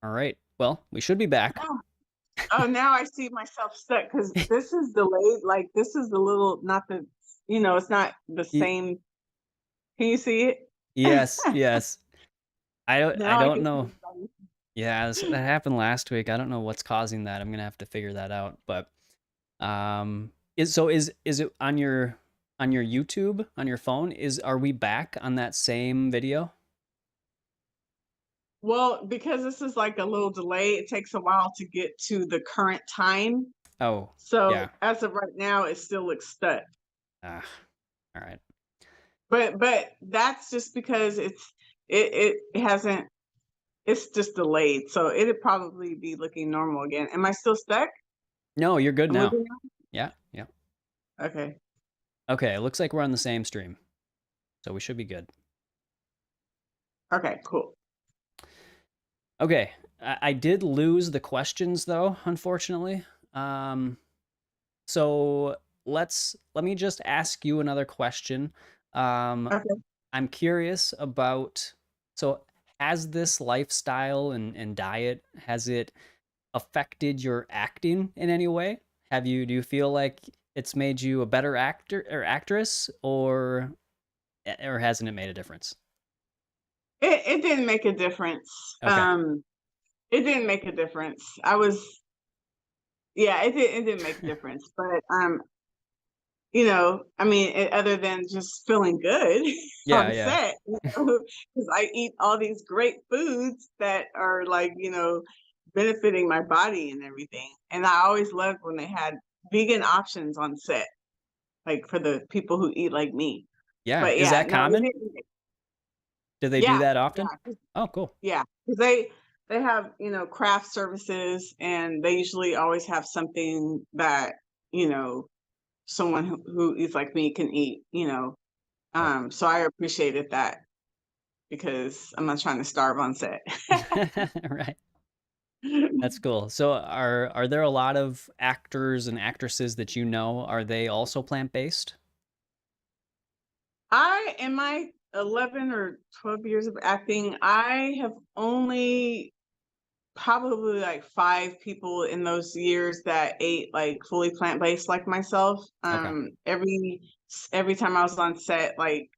All right. Well, we should be back. Oh, oh, now I see myself stuck because this is delayed. Like this is a little not the, it's not the Y- same. Can you see it? yes, yes. I Now I don't can see know. it. Yeah, that happened last week. I don't know what's causing that. I'm gonna have to figure that out. But is it on your YouTube on your phone? Are we back on that same video? Well, because this is like a little delay, it takes a while to get to the current time. Oh, So yeah. as of right now, it still looks stuck. Ah, all right. But that's just because it hasn't it's just delayed. So it'd probably be looking normal again. Am I still stuck? No, you're good Am I now. good Yeah, yeah. now? Okay. Okay, it looks like we're on the same stream, so we should be good. Okay, cool. Okay, I did lose the questions though, unfortunately. Um, so let me just ask you another question. Um, Okay. I'm curious about, so has this lifestyle and diet, has it affected your acting in any way? Do you feel like it's made you a better actor or actress, or hasn't it made a difference? It didn't make a difference. Okay. It didn't make a difference. Yeah, it didn't make a difference. But I mean, other than just feeling good Yeah, on yeah. set, because I eat all these great foods that are like, benefiting my body and everything. And I always loved when they had vegan options on set, like for the people who eat like me. Yeah. But Is yeah, that no, it common? didn't. Do they do Yeah, that often? yeah, Oh, cool. yeah. Because they have craft services, and they usually always have something that you know someone who eats like me can eat. Yep. So I appreciated that because I'm not trying to starve on set. Right. That's cool. So are there a lot of actors and actresses that you know, are they also plant-based? I in my 11 or 12 years of acting, I have only probably like five people in those years that ate like fully plant-based like myself. Okay. Every time I was on set, like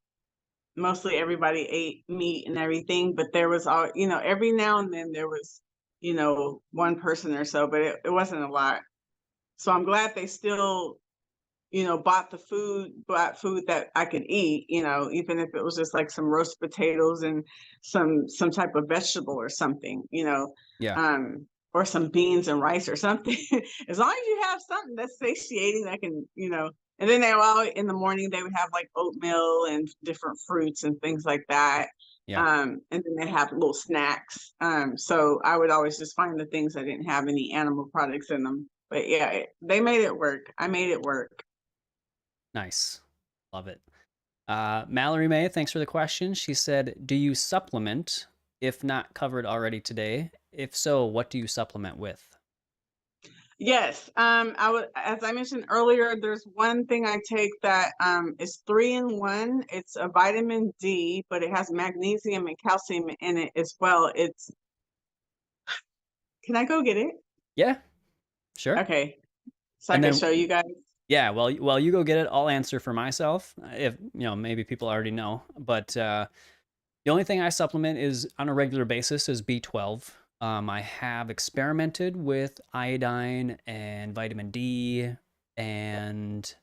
mostly everybody ate meat and everything, but there was all, every now and then there was, one person or so, but it wasn't a lot. So I'm glad they still bought food that I could eat, even if it was just like some roast potatoes and some type of vegetable or something, Yeah. or some beans and rice or something. As long as you have something that's satiating that can, and then they all in the morning they would have like oatmeal and different fruits and things like that. Yeah. And then they have little snacks. So I would always just find the things that didn't have any animal products in them. But yeah, they made it work. I made it work. Nice. Love it. Mallory May, thanks for the question. She said, "Do you supplement if not covered already today? If so, what do you supplement with?" Yes, I would, as I mentioned earlier, there's one thing I take that is 3-in-1. It's a vitamin D, but it has magnesium and calcium in it as well. Can I go get it? Yeah, sure. Okay, so I And can then show you guys. yeah, well, while you go get it, I'll answer for myself. If maybe people already know, but the only thing I supplement is on a regular basis is B12. I have experimented with iodine and vitamin D, and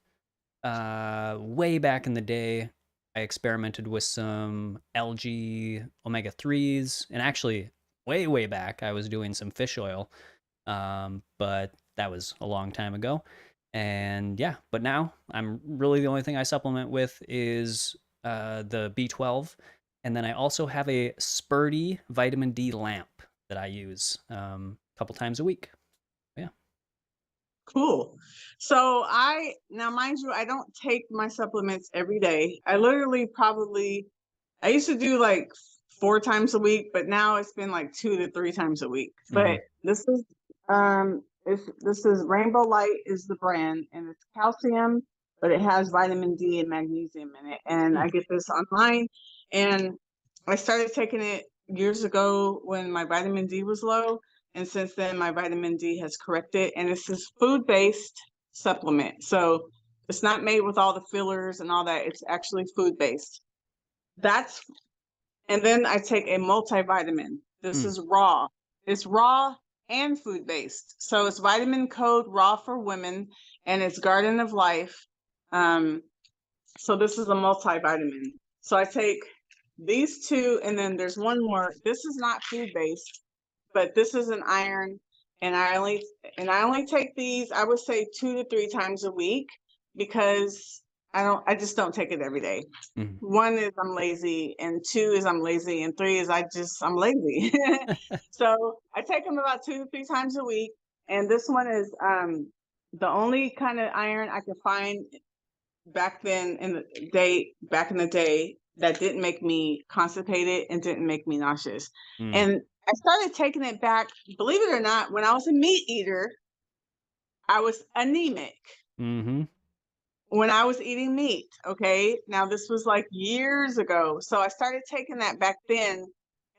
way back in the day, I experimented with some algae omega 3s, and actually, way back, I was doing some fish oil, but that was a long time ago. And yeah, but now I'm really the only thing I supplement with is the B12, and then I also have a Spurdy vitamin D lamp that I use a couple times a week. Yeah. Cool. So now mind you, I don't take my supplements every day. I used to do like 4 times a week, but now it's been like 2 to 3 times a week. Mm-hmm. But this is Rainbow Light is the brand, and it's calcium, but it has vitamin D and magnesium in it. And I get this online, and I started taking it years ago when my vitamin D was low, and since then my vitamin D has corrected, and it's this food-based supplement. So it's not made with all the fillers and all that. It's actually food-based. That's and then I take a multivitamin. This Mm, is raw. It's raw and food-based. So it's vitamin code raw for women, and it's Garden of Life. Um, so this is a multivitamin. So I take these two, and then there's one more. This is not food-based, but this is an iron, and I only take these, I would say 2 to 3 times a week, because I just don't take it every day. mm. One is I'm lazy, and two is I'm lazy, and three is I'm lazy. So I take them about 2 to 3 times a week. And this one is the only kind of iron I could find back in the day that didn't make me constipated and didn't make me nauseous. Mm, And I started taking it back, believe it or not, when I was a meat eater, I was anemic mm-hmm. when I was eating meat. Okay. Now this was like years ago. So I started taking that back then,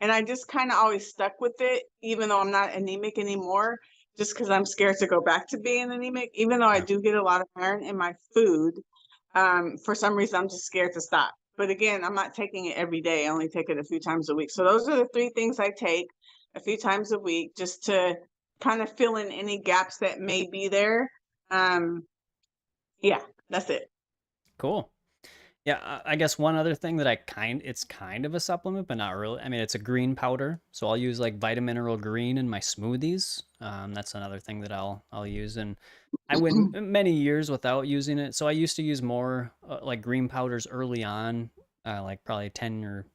and I just kind of always stuck with it, even though I'm not anemic anymore, just because I'm scared to go back to being anemic, even though I Yeah. do get a lot of iron in my food. For some reason, I'm just scared to stop. But again, I'm not taking it every day. I only take it a few times a week. So those are the three things I take a few times a week, just to kind of fill in any gaps that may be there. Um, yeah, that's it. Cool. Yeah, I guess one other thing that it's kind of a supplement, but not really. I mean, it's a green powder, so I'll use like Vitamineral Green in my smoothies. That's another thing that I'll use, and I went many years without using it. So I used to use more like green powders early on, like probably 10 or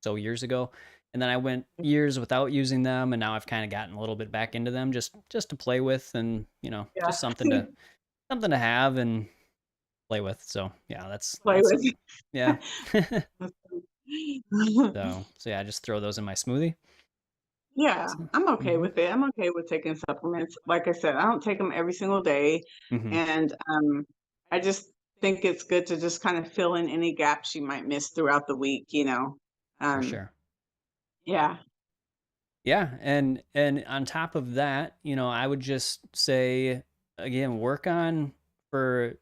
so years ago, and then I went years without using them, and now I've kind of gotten a little bit back into them, just to play with, and Yeah, just something to have and play with. So yeah, play that's with. something. Yeah. So yeah, I just throw those in my smoothie. Yeah, So, I'm okay mm-hmm. with it. I'm okay with taking supplements. Like I said, I don't take them every single day, Mm-hmm. and I just think it's good to just kind of fill in any gaps you might miss throughout the week. For Um, sure. yeah, Yeah, and on top of that, I would just say again, work on for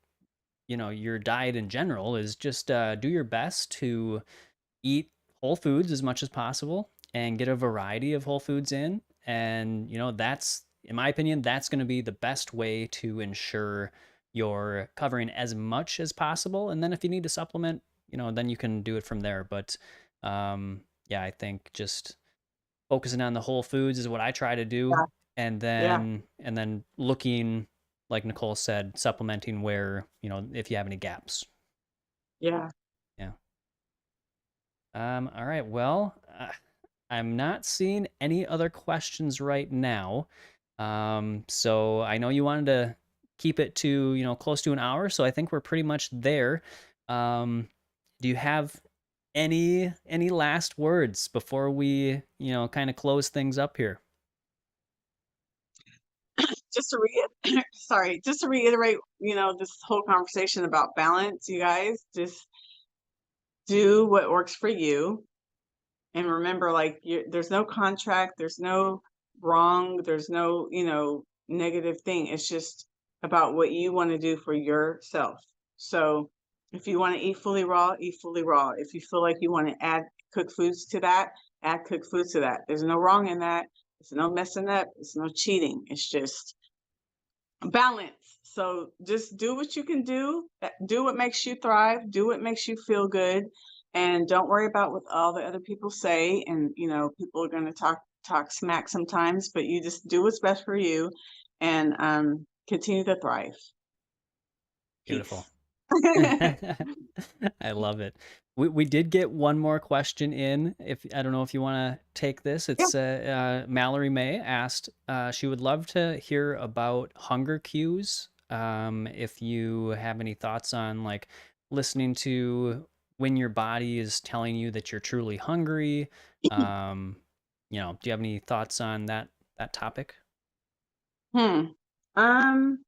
your diet in general is just do your best to eat whole foods as much as possible and get a variety of whole foods in. And, that's, in my opinion, that's going to be the best way to ensure you're covering as much as possible. And then if you need to supplement, then you can do it from there. But yeah, I think just focusing on the whole foods is what I try to do. yeah, And yeah, then looking, like Nicole said, supplementing where, if you have any gaps. yeah. Yeah. All right. Well, I'm not seeing any other questions right now. So I know you wanted to keep it to, close to an hour, so I think we're pretty much there. Um, do you have any last words before we, kind of close things up here? Just to sorry, just to reiterate, this whole conversation about balance, you guys, just do what works for you. And remember, like, there's no contract, there's no wrong, there's no, negative thing. It's just about what you want to do for yourself. So if you want to eat fully raw, eat fully raw. If you feel like you want to add cooked foods to that, add cooked foods to that. There's no wrong in that. There's no messing up. It's no cheating. It's just balance. So just do what you can do. Do what makes you thrive. Do what makes you feel good, and don't worry about what all the other people say. And people are going to talk smack sometimes, but you just do what's best for you, and continue to thrive. Beautiful. Peace. I love it. We did get one more question in. If I don't know if you want to take this. Yeah. It's Mallory May asked. She would love to hear about hunger cues. If you have any thoughts on like listening to when your body is telling you that you're truly hungry. Um, do you have any thoughts on that topic? Hmm. Um.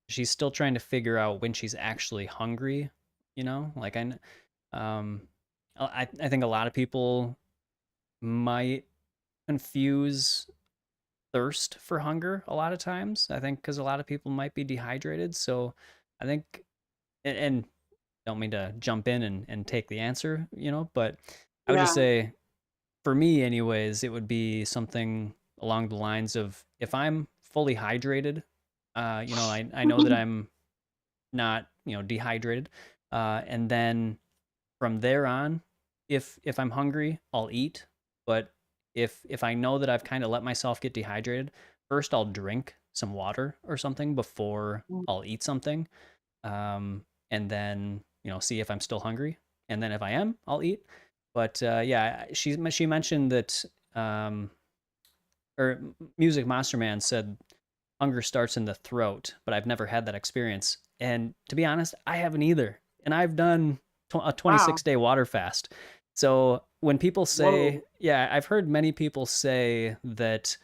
She's still trying to figure out when she's actually hungry. Like um, I think a lot of people might confuse thirst for hunger a lot of times. I think because a lot of people might be dehydrated. So I think, and don't mean to jump in and take the answer, but I would just Yeah. say for me, anyways, it would be something along the lines of if I'm fully hydrated, I know that I'm not, dehydrated. And then from there on, if I'm hungry, I'll eat. But if I know that I've kind of let myself get dehydrated, first I'll drink some water or something before I'll eat something. And then see if I'm still hungry. And then if I am, I'll eat. But yeah, she mentioned that or Music Monster Man said hunger starts in the throat, but I've never had that experience. And to be honest, I haven't either. And I've done a Wow. 26-day water fast. So when people say, Whoa. yeah, I've heard many people say that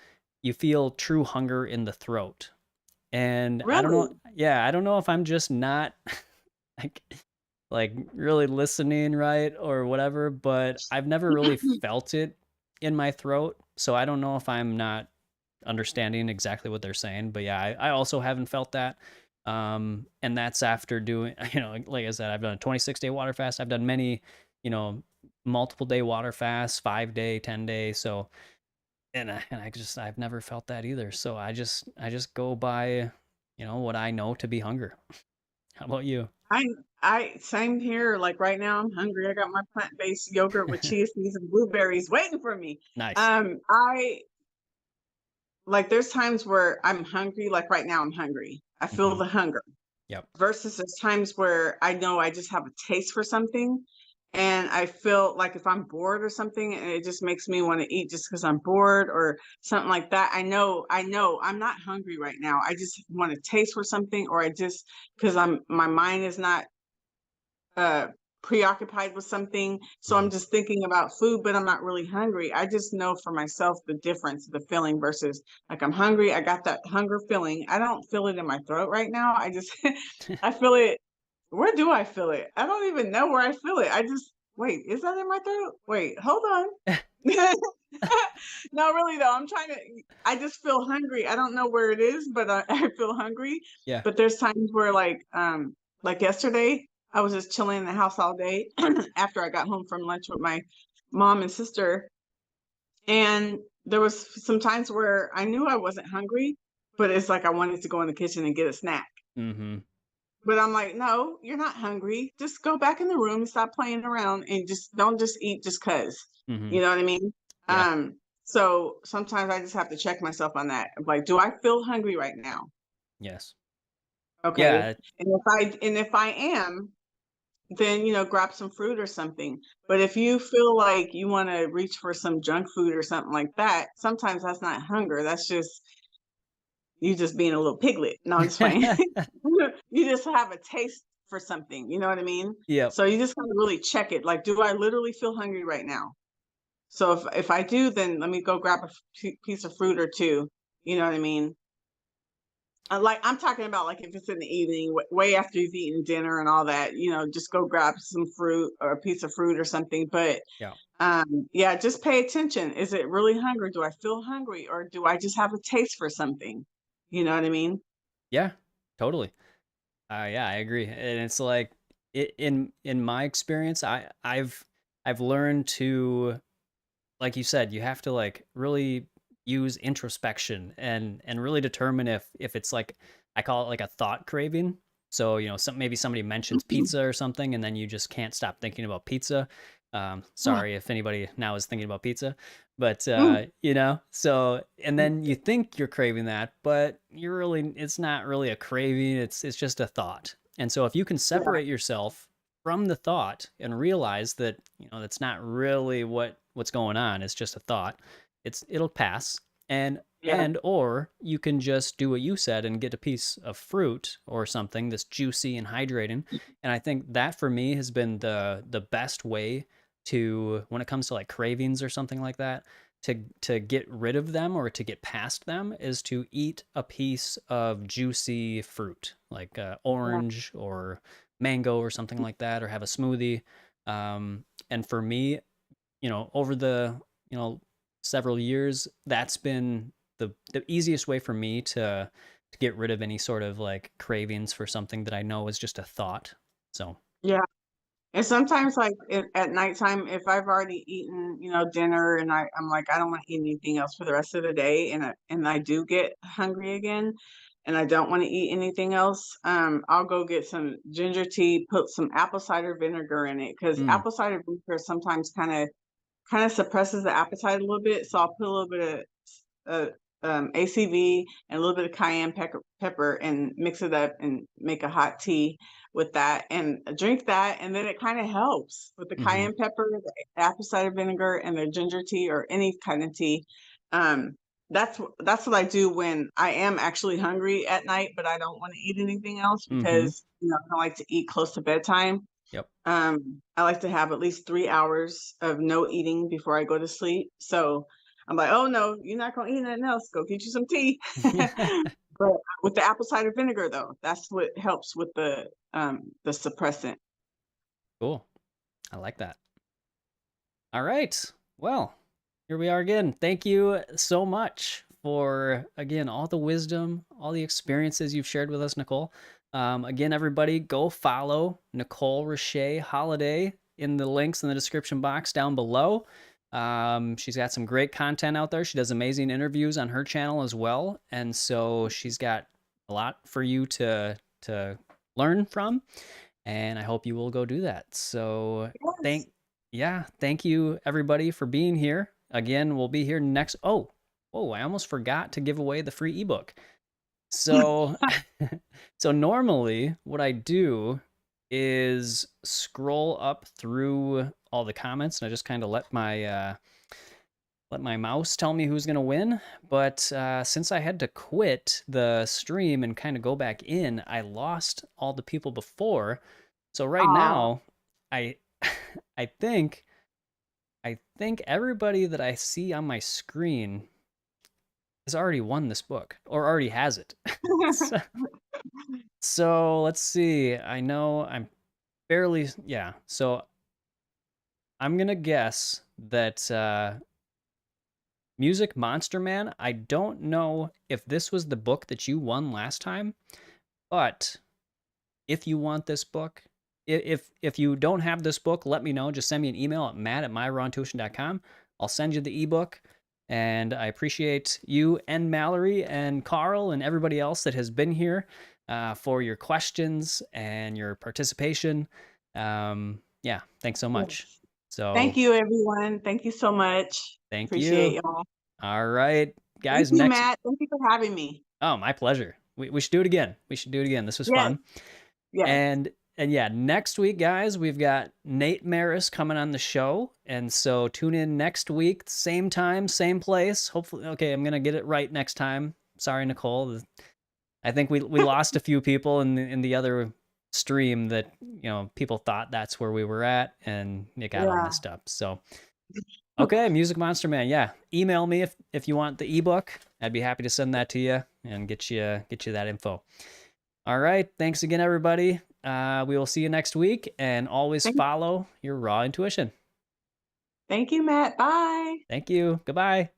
you feel true hunger in the throat. And I don't know, Really? yeah, I don't know if I'm just not like really listening right or whatever, but I've never really felt it in my throat. So I don't know if I'm not understanding exactly what they're saying. But yeah, I also haven't felt that. And that's after doing, like I said, I've done a 26-day water fast. I've done many, you know, multiple day water fasts, 5-day, 10-day. So, I've never felt that either. So I just go by, what I know to be hunger. How about you? I same here. Like right now, I'm hungry. I got my plant-based yogurt with chia seeds and blueberries waiting for me. Nice. I like there's times where I'm hungry. Like right now, I'm hungry. I feel Hmm. the hunger. Yep. Versus there's times where I know I just have a taste for something, and I feel like if I'm bored or something, and it just makes me want to eat just because I'm bored or something like that. I know I'm not hungry right now. I just want to taste for something, or I just because my mind is not uh preoccupied with something, so Hmm. I'm just thinking about food, but I'm not really hungry. I just know for myself the difference, the feeling versus like I'm hungry, I got that hunger feeling. I don't feel it in my throat right now. I just I feel it. Where do I feel it? I don't even know where I feel it. I just wait, is that in my throat? Wait, hold on. No, really though, I'm trying to I just feel hungry. I don't know where it is, but I feel hungry. Yeah. But there's times where like yesterday, I was just chilling in the house all day after I got home from lunch with my mom and sister. And there was some times where I knew I wasn't hungry, but it's like I wanted to go in the kitchen and get a snack. Hmm. But I'm like, no, you're not hungry. Just go back in the room, stop playing around, and just don't just eat just cause. Hmm. You know what I mean? Yeah. So sometimes I just have to check myself on that. Like, do I feel hungry right now? Yes. Okay. Yeah. And if I am, then grab some fruit or something. But if you feel like you want to reach for some junk food or something like that, sometimes that's not hunger. That's just you just being a little piglet. No, I'm just playing. You just have a taste for something. You know what I mean? Yep. So you just gotta really check it. Like, do I literally feel hungry right now? So if I do, then let me go grab a piece of fruit or two. You know what I mean? Like I'm talking about like if it's in the evening, way after you've eaten dinner and all that, just go grab some fruit or a piece of fruit or something. But Yeah. yeah, just pay attention. Is it really hungry? Do I feel hungry, or do I just have a taste for something? You know what I mean? Yeah. Totally. Yeah, I agree. And it's like in my experience, I've learned to, like you said, you have to like really use introspection and really determine if it's like I call it like a thought craving. So, maybe somebody mentions pizza or something and then you just can't stop thinking about pizza. Sorry if anybody now is thinking about pizza, but so and then you think you're craving that, but it's not really a craving, it's just a thought. And so if you can Yeah, separate yourself from the thought and realize that that's not really what's going on, it's just a thought, it'll pass. yeah, And or you can just do what you said and get a piece of fruit or something that's juicy and hydrating. And I think that for me has been the best way to, when it comes to like cravings or something like that, to get rid of them or to get past them, is to eat a piece of juicy fruit like yeah. orange or mango or something like that, or have a smoothie. And for me, over several years, that's been the easiest way for me to get rid of any sort of like cravings for something that I know is just a thought. So, Yeah. And sometimes, like at nighttime, if I've already eaten, dinner, and I'm like, I don't want to eat anything else for the rest of the day, and I do get hungry again, and I don't want to eat anything else, I'll go get some ginger tea, put some apple cider vinegar in it, because mm, apple cider vinegar sometimes kind of suppresses the appetite a little bit. So I'll put a little bit of ACV and a little bit of cayenne pepper and mix it up and make a hot tea with that and drink that. And then it kind of helps with the mm-hmm, cayenne pepper, the apple cider vinegar, and the ginger tea or any kind of tea. Um, that's what I do when I am actually hungry at night, but I don't want to eat anything else mm-hmm, because I don't like to eat close to bedtime. yep. I like to have at least 3 hours of no eating before I go to sleep. So I'm like, oh no, you're not gonna eat nothing else. Go get you some tea. But with the apple cider vinegar though, that's what helps with the suppressant. Cool. I like that. All right. Well, here we are again. Thank you so much for, again, all the wisdom, all the experiences you've shared with us, Nicole. Again, everybody, go follow Nicole R'Shae Holliday in the links in the description box down below. She's got some great content out there. She does amazing interviews on her channel as well. And so she's got a lot for you to learn from. And I hope you will go do that. So Yes. thank yeah, thank you everybody for being here. Again, we'll be here next. Oh, I almost forgot to give away the free ebook. So, so normally what I do is scroll up through all the comments, and I just kind of let my mouse tell me who's gonna win. But since I had to quit the stream and kind of go back in, I lost all the people before. So right Oh, now, I I think I think everybody that I see on my screen has already won this book or already has it. so, so let's see. I know I'm barely, yeah. So I'm gonna guess that Music Monster Man. I don't know if this was the book that you won last time, but if you want this book, if you don't have this book, let me know. Just send me an email at matt@myrontuition.com. I'll send you the ebook. And I appreciate you and Mallory and Carl and everybody else that has been here for your questions and your participation. Yeah, thanks so much. yes. Thank So you, everyone. Thank you so much. thank Appreciate you. y'all. All right, Thank guys. you, Next, Matt. Thank you for having me. oh, my pleasure. We should do it again. We should do it again. This was Yes, fun. yes. And yeah, next week, guys, we've got Nate Maris coming on the show, and so tune in next week, same time, same place. Hopefully, okay, I'm gonna get it right next time. Sorry, Nicole. I think we lost a few people in the other stream that people thought that's where we were at, and it got all Yeah. messed up. So okay, Music Monster Man, yeah, email me if you want the ebook. I'd be happy to send that to you and get you that info. All right. Thanks again, everybody. We will see you next week, and always Thank, follow your raw intuition. thank you, Matt. Bye. Thank you. Goodbye.